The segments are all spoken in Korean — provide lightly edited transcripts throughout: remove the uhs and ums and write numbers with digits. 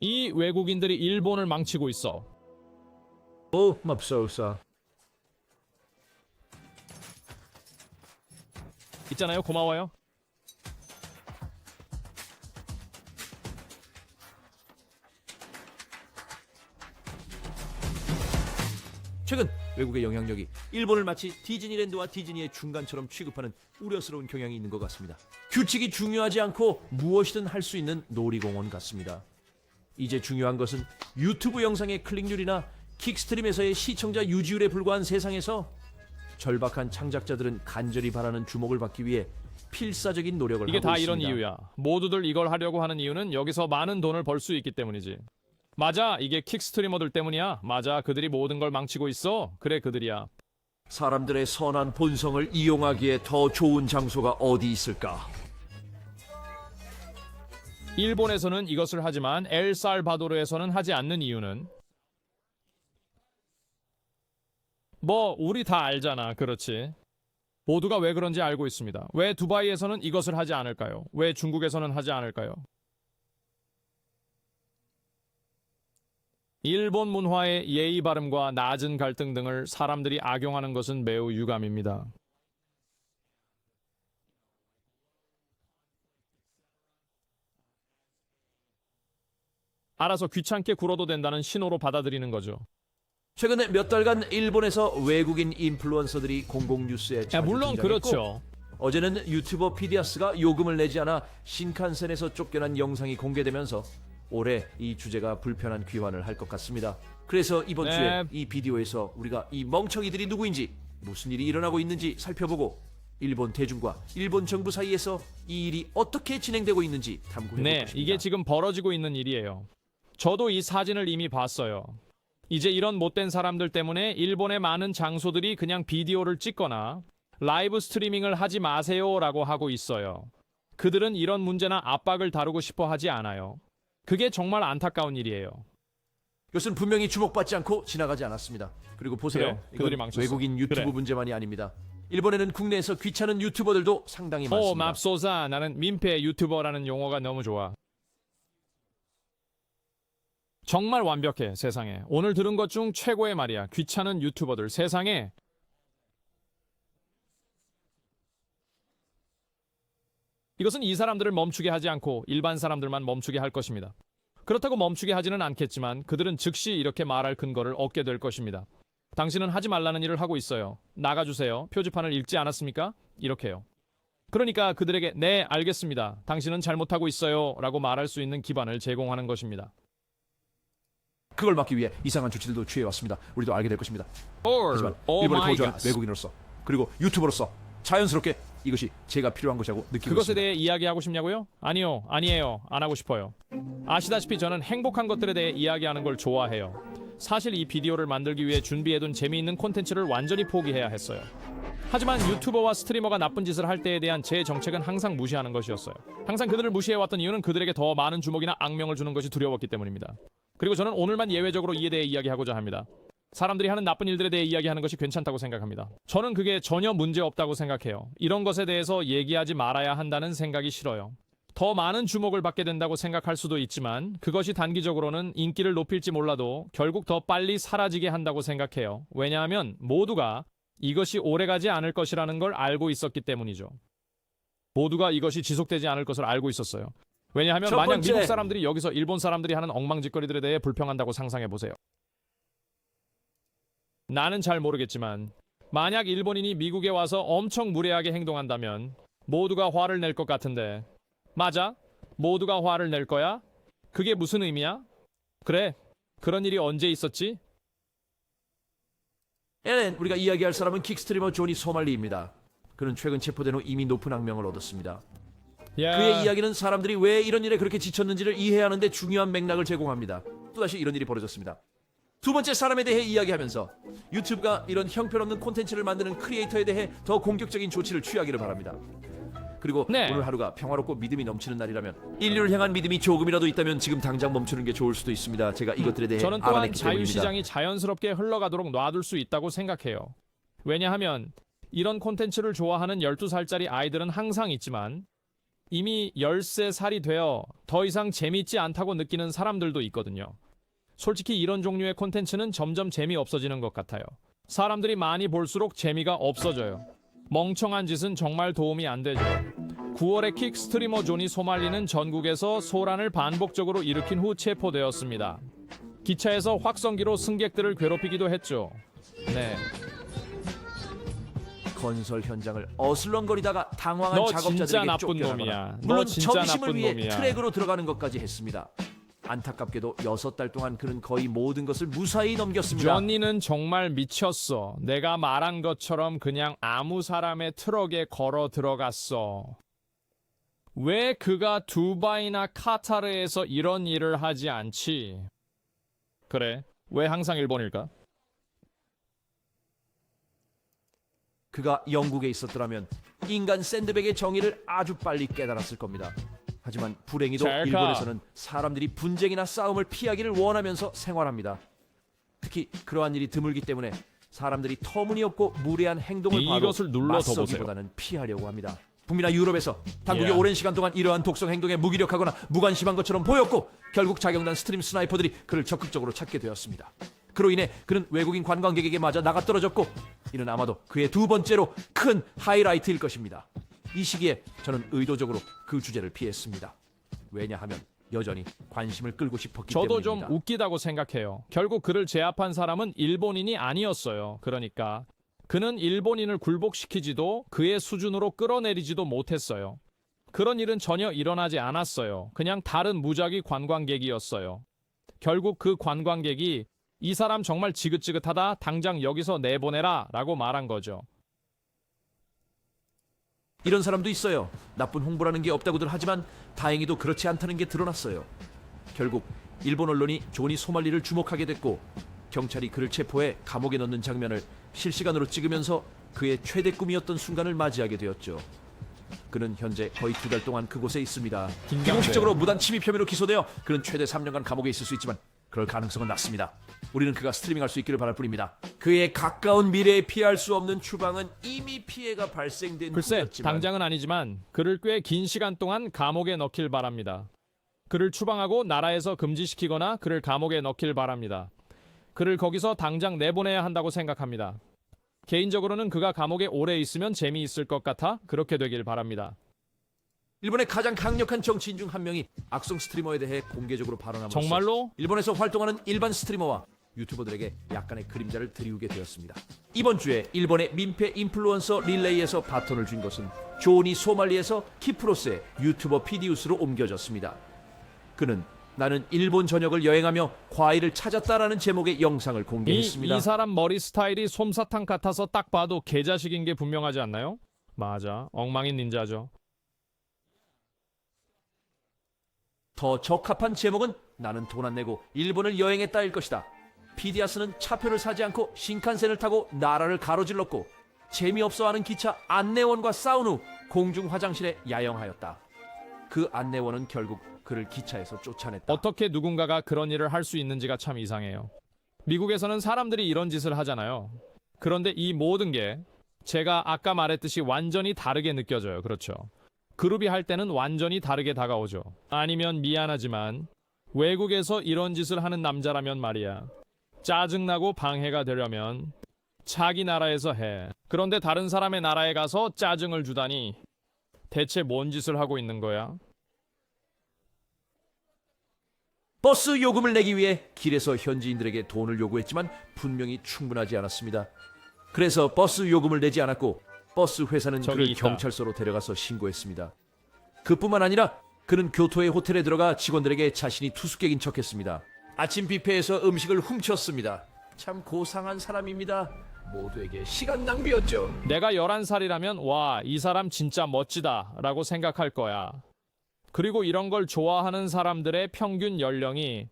이 외국인들이 일본을 망치고 있어. 오, 맙소사. 있잖아요. 고마워요. 최근 외국의 영향력이 일본을 마치 디즈니랜드와 디즈니의 중간처럼 취급하는 우려스러운 경향이 있는 것 같습니다. 규칙이 중요하지 않고 무엇이든 할 수 있는 놀이공원 같습니다. 이제 중요한 것은 유튜브 영상의 클릭률이나 킥스트림에서의 시청자 유지율에 불과한 세상에서 절박한 창작자들은 간절히 바라는 주목을 받기 위해 필사적인 노력을 이게 하고 다 있습니다. 이런 이유야. 모두들 이걸 하려고 하는 이유는 여기서 많은 돈을 벌 수 있기 때문이지. 맞아, 이게 킥스트리머들 때문이야. 맞아, 그들이 모든 걸 망치고 있어. 그래, 그들이야. 사람들의 선한 본성을 이용하기에 더 좋은 장소가 어디 있을까? 일본에서는 이것을 하지만 엘살바도르에서는 하지 않는 이유는 뭐 우리 다 알잖아. 그렇지. 모두가 왜 그런지 알고 있습니다. 왜 두바이에서는 이것을 하지 않을까요? 왜 중국에서는 하지 않을까요? 일본 문화의 예의 바름과 낮은 갈등 등을 사람들이 악용하는 것은 매우 유감입니다. 알아서 귀찮게 굴어도 된다는 신호로 받아들이는 거죠. 최근에 몇 달간 일본에서 외국인 인플루언서들이 공공뉴스에 자주 물론 등장했고, 그렇죠. 어제는 유튜버 피디아스가 요금을 내지 않아 신칸센에서 쫓겨난 영상이 공개되면서 올해 이 주제가 불편한 귀환을 할 것 같습니다. 그래서 이번 네. 주에 이 비디오에서 우리가 이 멍청이들이 누구인지, 무슨 일이 일어나고 있는지 살펴보고 일본 대중과 일본 정부 사이에서 이 일이 어떻게 진행되고 있는지 탐구해볼 네, 것입니다. 이게 지금 벌어지고 있는 일이에요. 저도 이 사진을 이미 봤어요. 이제 이런 못된 사람들 때문에 일본의 많은 장소들이 그냥 비디오를 찍거나 라이브 스트리밍을 하지 마세요라고 하고 있어요. 그들은 이런 문제나 압박을 다루고 싶어 하지 않아요. 그게 정말 안타까운 일이에요. 이것은 분명히 주목받지 않고 지나가지 않았습니다. 그리고 보세요. 그래, 그들이 이건 망쳤어. 외국인 유튜브 그래. 문제만이 아닙니다. 일본에는 국내에서 귀찮은 유튜버들도 상당히 많습니다. 맙소사. 나는 민폐 유튜버라는 용어가 너무 좋아. 정말 완벽해, 세상에. 오늘 들은 것 중 최고의 말이야. 귀찮은 유튜버들. 세상에. 이것은 이 사람들을 멈추게 하지 않고 일반 사람들만 멈추게 할 것입니다. 그렇다고 멈추게 하지는 않겠지만 그들은 즉시 이렇게 말할 근거를 얻게 될 것입니다. 당신은 하지 말라는 일을 하고 있어요. 나가주세요. 표지판을 읽지 않았습니까? 이렇게요. 그러니까 그들에게 네, 알겠습니다. 당신은 잘못하고 있어요. 라고 말할 수 있는 기반을 제공하는 것입니다. 그걸 막기 위해 이상한 조치들도 취해왔습니다. 우리도 알게 될 것입니다. Or, 하지만 oh 일본에 my 거주한 God. 외국인으로서 그리고 유튜버로서 자연스럽게 이것이 제가 필요한 것이라고 느끼고 그것에 있습니다. 대해 이야기하고 싶냐고요? 아니요, 아니에요. 안 하고 싶어요. 아시다시피 저는 행복한 것들에 대해 이야기하는 걸 좋아해요. 사실 이 비디오를 만들기 위해 준비해둔 재미있는 콘텐츠를 완전히 포기해야 했어요. 하지만 유튜버와 스트리머가 나쁜 짓을 할 때에 대한 제 정책은 항상 무시하는 것이었어요. 항상 그들을 무시해왔던 이유는 그들에게 더 많은 주목이나 악명을 주는 것이 두려웠기 때문입니다. 그리고 저는 오늘만 예외적으로 이에 대해 이야기하고자 합니다. 사람들이 하는 나쁜 일들에 대해 이야기하는 것이 괜찮다고 생각합니다. 저는 그게 전혀 문제 없다고 생각해요. 이런 것에 대해서 얘기하지 말아야 한다는 생각이 싫어요. 더 많은 주목을 받게 된다고 생각할 수도 있지만 그것이 단기적으로는 인기를 높일지 몰라도 결국 더 빨리 사라지게 한다고 생각해요. 왜냐하면 모두가 이것이 오래가지 않을 것이라는 걸 알고 있었기 때문이죠. 모두가 이것이 지속되지 않을 것을 알고 있었어요. 왜냐하면 첫 만약 번째. 미국 사람들이 여기서 일본 사람들이 하는 엉망짓거리들에 대해 불평한다고 상상해보세요. 나는 잘 모르겠지만 만약 일본인이 미국에 와서 엄청 무례하게 행동한다면 모두가 화를 낼 것 같은데 맞아? 모두가 화를 낼 거야? 그게 무슨 의미야? 그래, 그런 일이 언제 있었지? 에렌, 우리가 이야기할 사람은 킥스트리머 조니 소말리입니다. 그는 최근 체포된 후 이미 높은 악명을 얻었습니다. 야, 그의 이야기는 사람들이 왜 이런 일에 그렇게 지쳤는지를 이해하는 데 중요한 맥락을 제공합니다. 또다시 이런 일이 벌어졌습니다. 두 번째 사람에 대해 이야기하면서 유튜브가 이런 형편없는 콘텐츠를 만드는 크리에이터에 대해 더 공격적인 조치를 취하기를 바랍니다. 그리고 네. 오늘 하루가 평화롭고 믿음이 넘치는 날이라면 인류를 향한 믿음이 조금이라도 있다면 지금 당장 멈추는 게 좋을 수도 있습니다. 제가 이것들에 대해 저는 또한 알아냈기 때문입니다. 자유시장이 자연스럽게 흘러가도록 놔둘 수 있다고 생각해요. 왜냐하면 이런 콘텐츠를 좋아하는 12살짜리 아이들은 항상 있지만 이미 13살이 되어 더 이상 재밌지 않다고 느끼는 사람들도 있거든요. 솔직히 이런 종류의 콘텐츠는 점점 재미없어지는 것 같아요. 사람들이 많이 볼수록 재미가 없어져요. 멍청한 짓은 정말 도움이 안 되죠. 9월에 킥 스트리머 조니 소말리는 전국에서 소란을 반복적으로 일으킨 후 체포되었습니다. 기차에서 확성기로 승객들을 괴롭히기도 했죠. 네. 건설 현장을 어슬렁거리다가 당황한 너 진짜 작업자들에게 나쁜 쫓겨나거나 놈이야. 너 물론 진짜 점심을 나쁜 위해 놈이야. 트랙으로 들어가는 것까지 했습니다. 안타깝게도 6달 동안 그는 거의 모든 것을 무사히 넘겼습니다. 조니는 정말 미쳤어. 내가 말한 것처럼 그냥 아무 사람의 트럭에 걸어 들어갔어. 왜 그가 두바이나 카타르에서 이런 일을 하지 않지? 그래, 왜 항상 일본일까? 그가 영국에 있었더라면 인간 샌드백의 정의를 아주 빨리 깨달았을 겁니다. 하지만 불행히도 잘 가. 일본에서는 사람들이 분쟁이나 싸움을 피하기를 원하면서 생활합니다. 특히 그러한 일이 드물기 때문에 사람들이 터무니없고 무례한 행동을 봐도 이것을 눌러 더 보세요. 맞서기보다는 피하려고 합니다. 북미나 유럽에서 당국이 Yeah. 오랜 시간 동안 이러한 독성 행동에 무기력하거나 무관심한 것처럼 보였고 결국 자경단 스트림 스나이퍼들이 그를 적극적으로 찾게 되었습니다. 그로 인해 그는 외국인 관광객에게 맞아 나가떨어졌고 이는 아마도 그의 두 번째로 큰 하이라이트일 것입니다. 이 시기에 저는 의도적으로 그 주제를 피했습니다. 왜냐하면 여전히 관심을 끌고 싶었기 저도 때문입니다. 좀 웃기다고 생각해요. 결국 그를 제압한 사람은 일본인이 아니었어요. 그러니까 그는 일본인을 굴복시키지도 그의 수준으로 끌어내리지도 못했어요. 그런 일은 전혀 일어나지 않았어요. 그냥 다른 무작위 관광객이었어요. 결국 그 관광객이 이 사람 정말 지긋지긋하다. 당장 여기서 내보내라 라고 말한 거죠. 이런 사람도 있어요. 나쁜 홍보라는 게 없다고들 하지만 다행히도 그렇지 않다는 게 드러났어요. 결국 일본 언론이 조니 소말리를 주목하게 됐고 경찰이 그를 체포해 감옥에 넣는 장면을 실시간으로 찍으면서 그의 최대 꿈이었던 순간을 맞이하게 되었죠. 그는 현재 거의 2달 동안 그곳에 있습니다. 긴장돼요. 비공식적으로 무단 침입 혐의로 기소되어 그는 최대 3년간 감옥에 있을 수 있지만 그럴 가능성은 낮습니다. 우리는 그가 스트리밍할 수 있기를 바랄 뿐입니다. 그의 가까운 미래에 피할 수 없는 추방은 이미 피해가 발생된 글쎄, 후였지만 당장은 아니지만 그를 꽤 긴 시간 동안 감옥에 넣길 바랍니다. 그를 추방하고 나라에서 금지시키거나 그를 감옥에 넣길 바랍니다. 그를 거기서 당장 내보내야 한다고 생각합니다. 개인적으로는 그가 감옥에 오래 있으면 재미있을 것 같아 그렇게 되길 바랍니다. 일본의 가장 강력한 정치인 중 한 명이 악성 스트리머에 대해 공개적으로 발언함으로써 정말로? 일본에서 활동하는 일반 스트리머와 유튜버들에게 약간의 그림자를 드리우게 되었습니다. 이번 주에 일본의 민폐 인플루언서 릴레이에서 바톤을 준 것은 조니 소말리에서 키프로스의 유튜버 피디우스로 옮겨졌습니다. 그는 나는 일본 전역을 여행하며 과일을 찾았다라는 제목의 영상을 공개했습니다. 이 사람 머리 스타일이 솜사탕 같아서 딱 봐도 개자식인 게 분명하지 않나요? 맞아, 엉망인 닌자죠. 더 적합한 제목은 나는 돈 안 내고 일본을 여행했다일 것이다. 피디아스는 차표를 사지 않고 신칸센을 타고 나라를 가로질렀고 재미없어하는 기차 안내원과 싸운 후 공중 화장실에 야영하였다. 그 안내원은 결국 그를 기차에서 쫓아냈다. 어떻게 누군가가 그런 일을 할 수 있는지가 참 이상해요. 미국에서는 사람들이 이런 짓을 하잖아요. 그런데 이 모든 게 제가 아까 말했듯이 완전히 다르게 느껴져요. 그렇죠. 그룹이 할 때는 완전히 다르게 다가오죠. 아니면 미안하지만 외국에서 이런 짓을 하는 남자라면 말이야. 짜증나고 방해가 되려면 자기 나라에서 해. 그런데 다른 사람의 나라에 가서 짜증을 주다니 대체 뭔 짓을 하고 있는 거야? 버스 요금을 내기 위해 길에서 현지인들에게 돈을 요구했지만 분명히 충분하지 않았습니다. 그래서 버스 요금을 내지 않았고 버스 회사는 저기 그를 있다. 경찰서로 데려가서 신고했습니다. 그뿐만 아니라 그는 교토의 호텔에 들어가 직원들에게 자신이 투숙객인 척했습니다. 아침 뷔페에서 음식을 훔쳤습니다. 참 고상한 사람입니다. 모두에게 시간 낭비였죠. 내가 11살이라면 와, 이 사람 진짜 멋지다 라고 생각할 거야. 그리고 이런 걸 좋아하는 사람들의 평균 연령이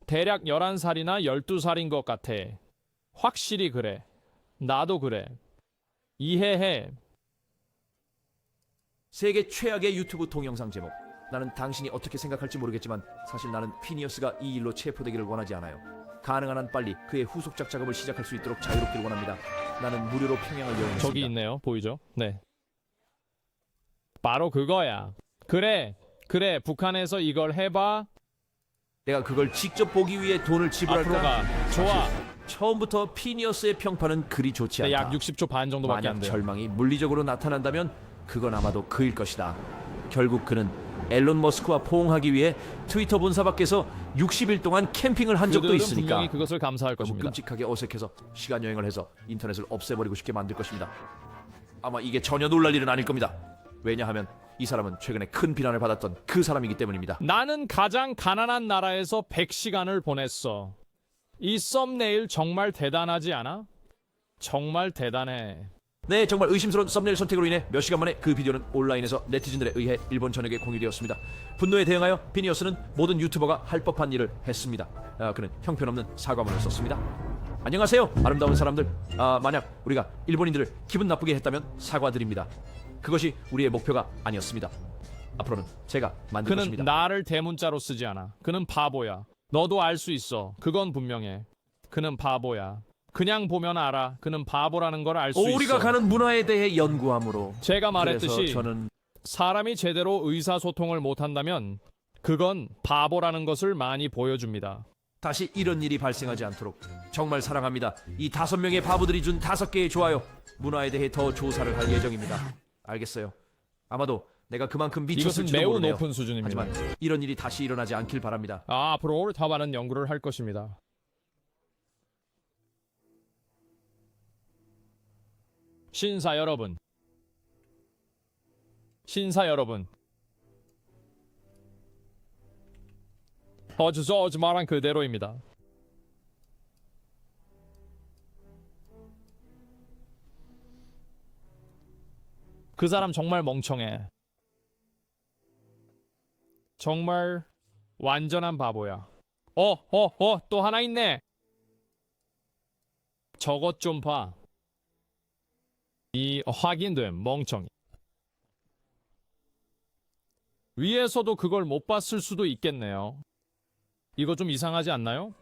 대략 11살이나 12살인 것 같아. 확실히 그래. 나도 그래. 이해해. 세계 최악의 유튜브 동영상 제목. 나는 당신이 어떻게 생각할지 모르겠지만 사실 나는 피니어스가 이 일로 체포되기를 원하지 않아요. 가능한 한 빨리 그의 후속작 작업을 시작할 수 있도록 자유롭기를 원합니다. 나는 무료로 평양을 여행했습니다. 저기 있네요. 보이죠? 네. 바로 그거야. 그래, 북한에서 이걸 해봐. 내가 그걸 직접 보기 위해 돈을 앞으로 지불할까? 가. 좋아. 처음부터 피니어스의 평판은 그리 좋지 네, 않다. 약 60초 반 정도밖에 안 만약 돼요. 절망이 물리적으로 나타난다면 그건 아마도 그일 것이다. 결국 그는 앨런 머스크와 포옹하기 위해 트위터 본사 밖에서 60일 동안 캠핑을 한 적도 그들은 있으니까 분명히 그것을 감사할 너무 것입니다. 끔찍하게 어색해서 시간 여행을 해서 인터넷을 없애버리고 싶게 만들 것입니다. 아마 이게 전혀 놀랄 일은 아닐 겁니다. 왜냐하면 이 사람은 최근에 큰 비난을 받았던 그 사람이기 때문입니다. 나는 가장 가난한 나라에서 100시간을 보냈어. 이 썸네일 정말 대단하지 않아? 정말 대단해. 네, 정말 의심스러운 썸네일 선택으로 인해 몇 시간 만에 그 비디오는 온라인에서 네티즌들에 의해 일본 전역에 공유되었습니다. 분노에 대응하여 피니어스는 모든 유튜버가 할 법한 일을 했습니다. 그는 형편없는 사과문을 썼습니다. 안녕하세요, 아름다운 사람들. 만약 우리가 일본인들을 기분 나쁘게 했다면 사과드립니다. 그것이 우리의 목표가 아니었습니다. 앞으로는 제가 만들 그는 것입니다. 나를 대문자로 쓰지 않아. 그는 바보야. 너도 알 수 있어. 그건 분명해. 그는 바보야. 그냥 보면 알아. 그는 바보라는 걸 알 수 있어. 우리가 가는 문화에 대해 연구함으로 제가 말했듯이 그래서 저는 사람이 제대로 의사소통을 못한다면 그건 바보라는 것을 많이 보여줍니다. 다시 이런 일이 발생하지 않도록 정말 사랑합니다. 이 5명의 바보들이 준 5개의 좋아요. 문화에 대해 더 조사를 할 예정입니다. 알겠어요. 아마도 내가 그만큼 이것은 미쳤을지도 매우 모르네요. 높은 수준입니다. 하지만 이런 일이 다시 일어나지 않길 바랍니다. 앞으로 더 많은 연구를 할 것입니다. 신사 여러분, 어제 말한 그대로입니다. 그 사람 정말 멍청해. 정말 완전한 바보야. 또 하나 있네. 저것 좀 봐. 이 확인된 멍청이. 위에서도 그걸 못 봤을 수도 있겠네요. 이거 좀 이상하지 않나요?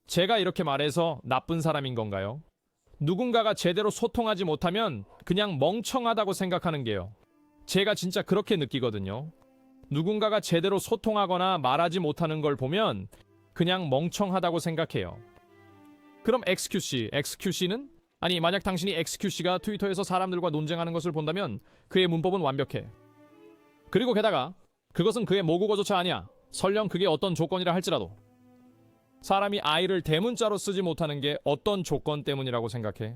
제가 이렇게 말해서 나쁜 사람인 건가요? 누군가가 제대로 소통하지 못하면 그냥 멍청하다고 생각하는 게요. 제가 진짜 그렇게 느끼거든요. 누군가가 제대로 소통하거나 말하지 못하는 걸 보면 그냥 멍청하다고 생각해요. 그럼 XQC는? 아니, 만약 당신이 XQC가 트위터에서 사람들과 논쟁하는 것을 본다면 그의 문법은 완벽해. 그리고 게다가 그것은 그의 모국어조차 아니야. 설령 그게 어떤 조건이라 할지라도. 사람이 I를 대문자로 쓰지 못하는 게 어떤 조건 때문이라고 생각해?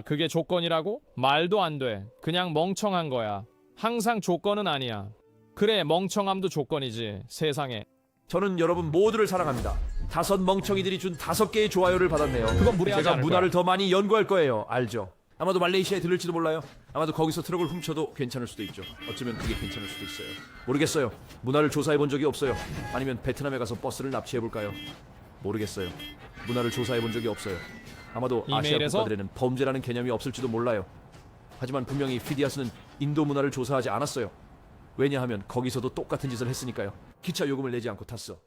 그게 조건이라고? 말도 안 돼. 그냥 멍청한 거야. 항상 조건은 아니야. 그래, 멍청함도 조건이지, 세상에. 저는 여러분 모두를 사랑합니다. 5 멍청이들이 준 5개의 좋아요를 받았네요. 그건 무례하지 제가 않을 문화를 거야. 더 많이 연구할 거예요. 알죠? 아마도 말레이시아에 들릴지도 몰라요. 아마도 거기서 트럭을 훔쳐도 괜찮을 수도 있죠. 어쩌면 그게 괜찮을 수도 있어요. 모르겠어요. 문화를 조사해 본 적이 없어요. 아니면 베트남에 가서 버스를 납치해 볼까요? 모르겠어요. 문화를 조사해 본 적이 없어요. 아마도 아시아 이메일에서? 국가들에는 범죄라는 개념이 없을지도 몰라요. 하지만 분명히 피디아스는 인도 문화를 조사하지 않았어요. 왜냐하면 거기서도 똑같은 짓을 했으니까요. 기차 요금을 내지 않고 탔어.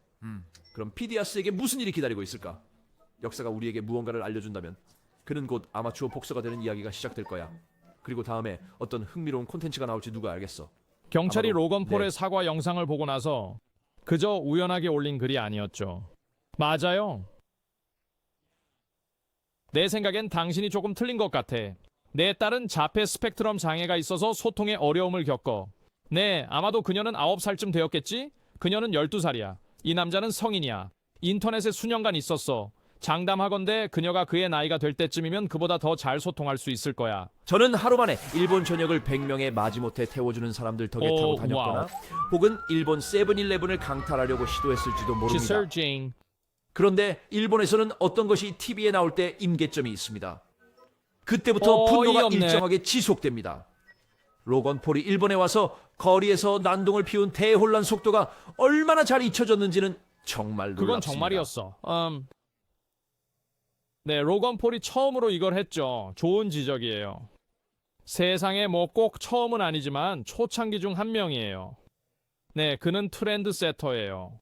그럼 피디아스에게 무슨 일이 기다리고 있을까? 역사가 우리에게 무언가를 알려준다면 그는 곧 아마추어 복서가 되는 이야기가 시작될 거야. 그리고 다음에 어떤 흥미로운 콘텐츠가 나올지 누가 알겠어. 경찰이 아마도, 로건 폴의 네. 사과 영상을 보고 나서 그저 우연하게 올린 글이 아니었죠. 맞아요. 내 생각엔 당신이 조금 틀린 것 같아. 내 딸은 자폐 스펙트럼 장애가 있어서 소통에 어려움을 겪어. 네, 아마도 그녀는 9살쯤 되었겠지? 그녀는 12살이야. 이 남자는 성인이야. 인터넷에 수년간 있었어. 장담하건대 그녀가 그의 나이가 될 때쯤이면 그보다 더 잘 소통할 수 있을 거야. 저는 하루 만에 일본 전역을 100명의 마지못해 태워주는 사람들 덕에 타고 다녔거나 와우. 혹은 일본 세븐일레븐을 강탈하려고 시도했을지도 모릅니다. 지설징. 그런데 일본에서는 어떤 것이 TV에 나올 때 임계점이 있습니다. 그때부터 분노가 어이없네. 일정하게 지속됩니다. 로건 폴이 일본에 와서 거리에서 난동을 피운 대혼란 속도가 얼마나 잘 잊혀졌는지는 정말 놀랍습니다. 그건 정말이었어. 네, 로건 폴이 처음으로 이걸 했죠. 좋은 지적이에요. 세상에 뭐 꼭 처음은 아니지만 초창기 중 한 명이에요. 네, 그는 트렌드 세터예요.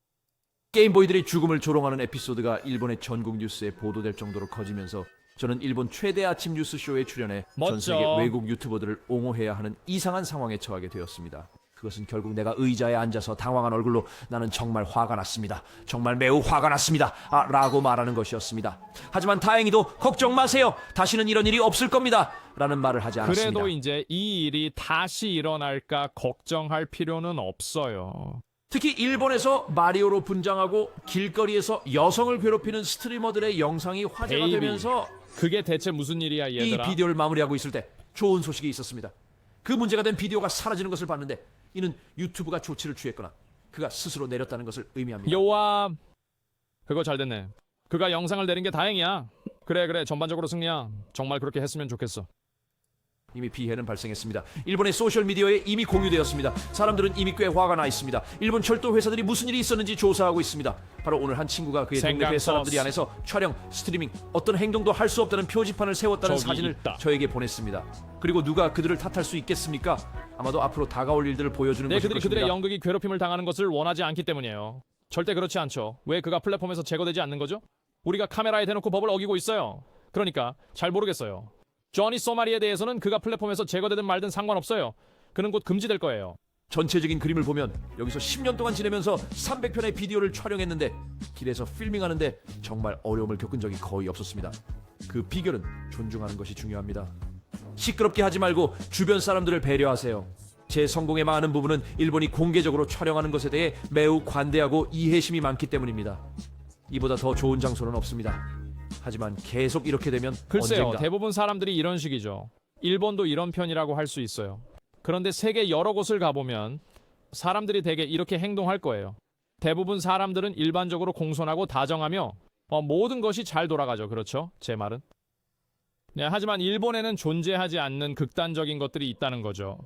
게임보이들이 죽음을 조롱하는 에피소드가 일본의 전국 뉴스에 보도될 정도로 커지면서 저는 일본 최대 아침 뉴스 쇼에 출연해 멋져. 전 세계 외국 유튜버들을 옹호해야 하는 이상한 상황에 처하게 되었습니다. 그것은 결국 내가 의자에 앉아서 당황한 얼굴로 나는 정말 화가 났습니다. 정말 매우 화가 났습니다. 라고 말하는 것이었습니다. 하지만 다행히도 걱정 마세요. 다시는 이런 일이 없을 겁니다. 라는 말을 하지 않았습니다. 그래도 이제 이 일이 다시 일어날까 걱정할 필요는 없어요. 특히 일본에서 마리오로 분장하고 길거리에서 여성을 괴롭히는 스트리머들의 영상이 화제가 베이비. 되면서 그게 대체 무슨 일이야, 이 얘들아? 비디오를 마무리하고 있을 때 좋은 소식이 있었습니다. 그 문제가 된 비디오가 사라지는 것을 봤는데 이는 유튜브가 조치를 취했거나 그가 스스로 내렸다는 것을 의미합니다. 요아, 그거 잘 됐네. 그가 영상을 내린 게 다행이야. 그래, 전반적으로 승리야. 정말 그렇게 했으면 좋겠어. 이미 피해는 발생했습니다. 일본의 소셜미디어에 이미 공유되었습니다. 사람들은 이미 꽤 화가 나 있습니다. 일본 철도 회사들이 무슨 일이 있었는지 조사하고 있습니다. 바로 오늘 한 친구가 그의 동네 회 사람들이 안에서 촬영, 스트리밍, 어떤 행동도 할 수 없다는 표지판을 세웠다는 저기 사진을 있다. 저에게 보냈습니다. 그리고 누가 그들을 탓할 수 있겠습니까? 아마도 앞으로 다가올 일들을 보여주는 것일 그들이 것입니다. 그들의 연극이 괴롭힘을 당하는 것을 원하지 않기 때문이에요. 절대 그렇지 않죠. 왜 그가 플랫폼에서 제거되지 않는 거죠? 우리가 카메라에 대놓고 법을 어기고 있어요. 그러니까 잘 모르겠어요. 조니 소마리에 대해서는 그가 플랫폼에서 제거되든 말든 상관없어요. 그는 곧 금지될 거예요. 전체적인 그림을 보면 여기서 10년 동안 지내면서 300편의 비디오를 촬영했는데 길에서 필밍하는데 정말 어려움을 겪은 적이 거의 없었습니다. 그 비결은 존중하는 것이 중요합니다. 시끄럽게 하지 말고 주변 사람들을 배려하세요. 제 성공의 많은 부분은 일본이 공개적으로 촬영하는 것에 대해 매우 관대하고 이해심이 많기 때문입니다. 이보다 더 좋은 장소는 없습니다. 하지만 계속 이렇게 되면 글쎄요. 언젠가 대부분 사람들이 이런 식이죠. 일본도 이런 편이라고 할 수 있어요. 그런데 세계 여러 곳을 가보면 사람들이 대개 이렇게 행동할 거예요. 대부분 사람들은 일반적으로 공손하고 다정하며 모든 것이 잘 돌아가죠. 그렇죠? 제 말은. 네, 하지만 일본에는 존재하지 않는 극단적인 것들이 있다는 거죠.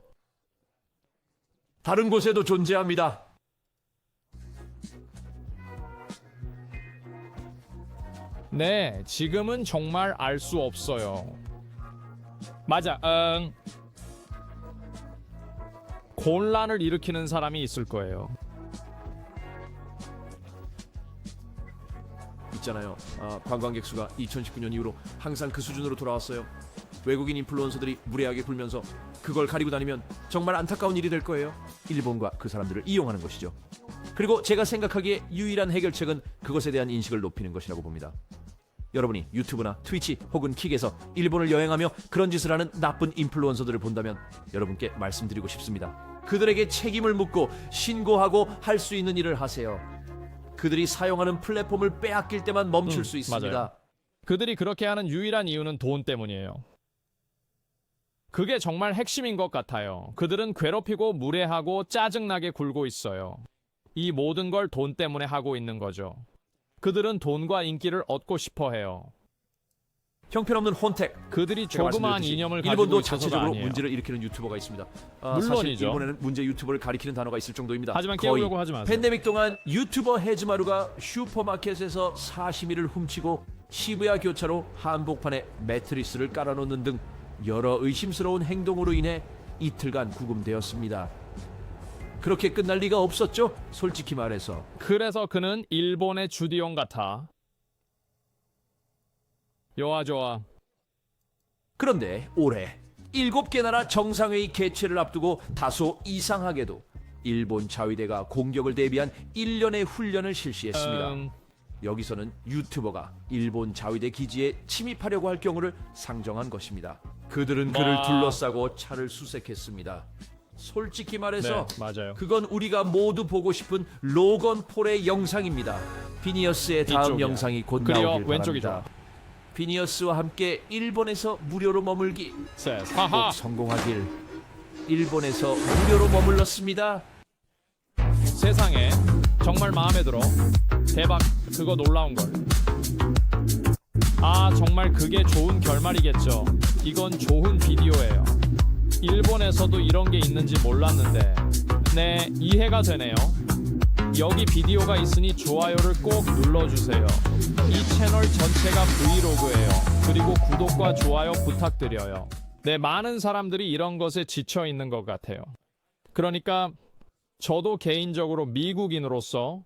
다른 곳에도 존재합니다. 네, 지금은 정말 알 수 없어요. 맞아, 혼란을 일으키는 사람이 있을 거예요. 있잖아요. 관광객 수가 2019년 이후로 항상 그 수준으로 돌아왔어요. 외국인 인플루언서들이 무례하게 굴면서 그걸 가리고 다니면 정말 안타까운 일이 될 거예요. 일본과 그 사람들을 이용하는 것이죠. 그리고 제가 생각하기에 유일한 해결책은 그것에 대한 인식을 높이는 것이라고 봅니다. 여러분이 유튜브나 트위치 혹은 킥에서 일본을 여행하며 그런 짓을 하는 나쁜 인플루언서들을 본다면 여러분께 말씀드리고 싶습니다. 그들에게 책임을 묻고 신고하고 할 수 있는 일을 하세요. 그들이 사용하는 플랫폼을 빼앗길 때만 멈출 수 있습니다. 맞아요. 그들이 그렇게 하는 유일한 이유는 돈 때문이에요. 그게 정말 핵심인 것 같아요. 그들은 괴롭히고 무례하고 짜증나게 굴고 있어요. 이 모든 걸 돈 때문에 하고 있는 거죠. 그들은 돈과 인기를 얻고 싶어 해요. 형편없는 혼택. 그들이 제가 조그마한 말씀드렸듯이 이념을 가지고 일본도 있어서가 자체적으로 아니에요. 문제를 일으키는 유튜버가 있습니다. 물론이죠. 사실 일본에는 문제 유튜버를 가리키는 단어가 있을 정도입니다. 하지만 거의 깨우려고 하지 마세요. 팬데믹 동안 유튜버 헤즈마루가 슈퍼마켓에서 사시미를 훔치고 시부야 교차로 한복판에 매트리스를 깔아놓는 등 여러 의심스러운 행동으로 인해 이틀간 구금되었습니다. 그렇게 끝날 리가 없었죠? 솔직히 말해서. 그래서 그는 일본의 주디온 같아. 좋아. 그런데 올해 7개 나라 정상회의 개최를 앞두고 다소 이상하게도 일본 자위대가 공격을 대비한 1년의 훈련을 실시했습니다. 여기서는 유튜버가 일본 자위대 기지에 침입하려고 할 경우를 상정한 것입니다. 그들은 그를 둘러싸고 차를 수색했습니다. 솔직히 말해서 네, 맞아요. 그건 우리가 모두 보고 싶은 로건 폴의 영상입니다. 피니어스의 다음 이쪽이야. 영상이 곧 그리고 나오길 왼쪽이 바랍니다. 피니어스와 함께 일본에서 무료로 머물기 하하. 꼭 성공하길. 일본에서 무료로 머물렀습니다. 세상에 정말 마음에 들어. 대박. 그거 놀라운 걸. 정말 그게 좋은 결말이겠죠. 이건 좋은 비디오예요. 일본에서도 이런 게 있는지 몰랐는데 네, 이해가 되네요. 여기 비디오가 있으니 좋아요를 꼭 눌러주세요. 이 채널 전체가 브이로그예요. 그리고 구독과 좋아요 부탁드려요. 네, 많은 사람들이 이런 것에 지쳐 있는 것 같아요. 그러니까 저도 개인적으로 미국인으로서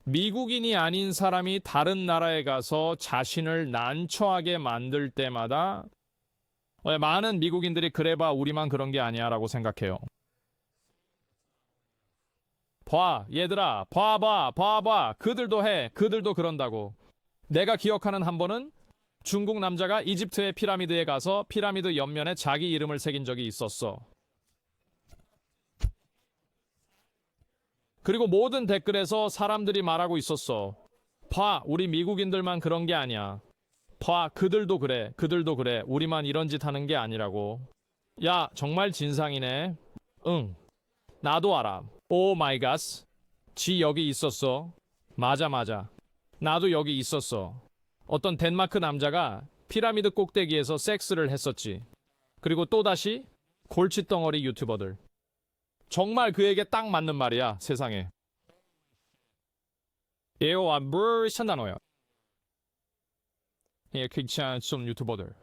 미국인이 아닌 사람이 다른 나라에 가서 자신을 난처하게 만들 때마다 많은 미국인들이 그래봐 우리만 그런 게 아니야 라고 생각해요. 봐 얘들아 봐봐 그들도 해 그들도 그런다고. 내가 기억하는 한 번은 중국 남자가 이집트의 피라미드에 가서 피라미드 옆면에 자기 이름을 새긴 적이 있었어. 그리고 모든 댓글에서 사람들이 말하고 있었어. 봐 우리 미국인들만 그런 게 아니야. 봐 그들도 그래 그들도 그래 우리만 이런 짓 하는 게 아니라고. 야 정말 진상이네. 응 나도 알아. 오 마이 갓. 지 여기 있었어. 맞아 나도 여기 있었어. 어떤 덴마크 남자가 피라미드 꼭대기에서 섹스를 했었지. 그리고 또다시 골칫덩어리 유튜버들. 정말 그에게 딱 맞는 말이야 세상에. 예와 뭘 산다노요. 예, 괜찮은 좀 유튜버들.